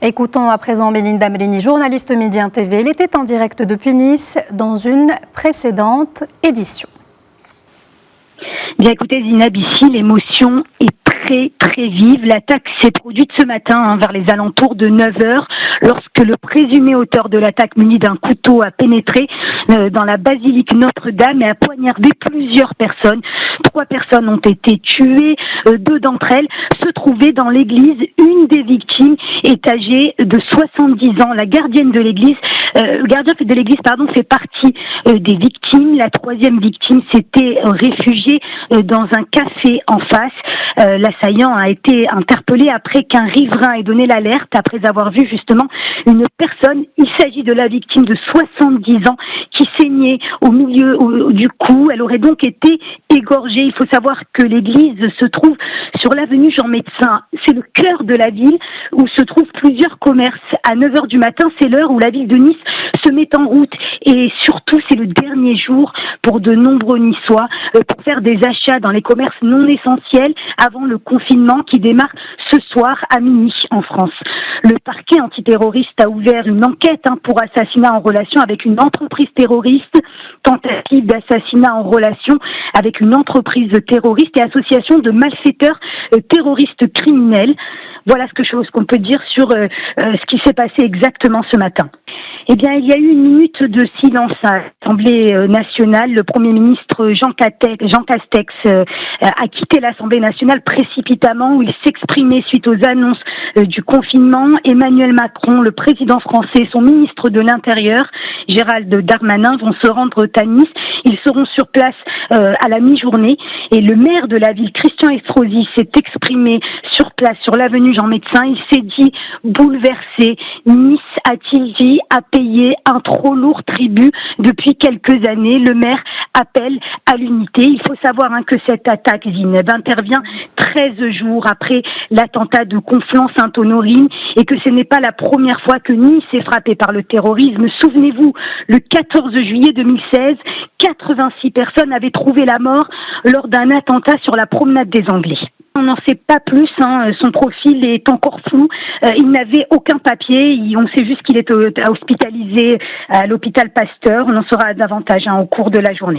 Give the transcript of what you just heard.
Écoutons à présent Melinda Melini, journaliste Média TV. Elle était en direct depuis Nice dans une précédente édition. Bien écoutez Zinab, ici l'émotion est très vive. L'attaque s'est produite ce matin vers les alentours de 9h lorsque le présumé auteur de l'attaque muni d'un couteau a pénétré dans la basilique Notre-Dame et a poignardé plusieurs personnes. 3 personnes ont été tuées, 2 d'entre elles se trouvaient dans l'église. Une des victimes est âgée de 70 ans. La gardienne de l'église, le gardien de l'église fait partie des victimes. La 3e victime s'était réfugiée dans un café en face. L'assaillant a été interpellé après qu'un riverain ait donné l'alerte après avoir vu justement une personne. Il s'agit de la victime de 70 ans qui saignait au milieu du cou. Elle aurait donc été égorgée. Il faut savoir que l'église se trouve sur l'avenue Jean-Médecin. C'est le cœur de la ville où se trouvent plusieurs commerces. À 9h du matin, c'est l'heure où la ville de Nice se met en route et surtout c'est le dernier jour pour de nombreux Niçois pour faire des achats dans les commerces non essentiels avant le confinement qui démarre ce soir à minuit en France. Le parquet antiterroriste a ouvert une enquête pour assassinat en relation avec une entreprise terroriste, tentative d'assassinat en relation avec une entreprise terroriste et association de malfaiteurs terroristes criminels. Voilà ce qu'on peut dire sur ce qui s'est passé exactement ce matin. Eh bien, il y a eu une minute de silence à l'Assemblée nationale. Le Premier ministre Jean Castex a quitté l'Assemblée nationale précipitamment où il s'exprimait suite aux annonces du confinement. Emmanuel Macron, le président français, son ministre de l'Intérieur, Gérald Darmanin, vont se rendre à Nice. Ils seront sur place à la mi-journée et le maire de la ville, Christian Estrosi, s'est exprimé sur place, sur l'avenue Jean-Médecin. Il s'est dit bouleversé. Nice, a-t-il dit, a payé un trop lourd tribut depuis quelques années. Le maire appelle à l'unité. Il faut savoir que cette attaque, Zineb, intervient 13 jours après l'attentat de Conflans-Sainte-Honorine et que ce n'est pas la première fois que Nice est frappée par le terrorisme. Souvenez-vous, le 14 juillet 2016, 86 personnes avaient trouvé la mort lors d'un attentat sur la promenade des Anglais. On n'en sait pas plus, son profil est encore flou, il n'avait aucun papier, on sait juste qu'il est hospitalisé à l'hôpital Pasteur, on en saura davantage au cours de la journée.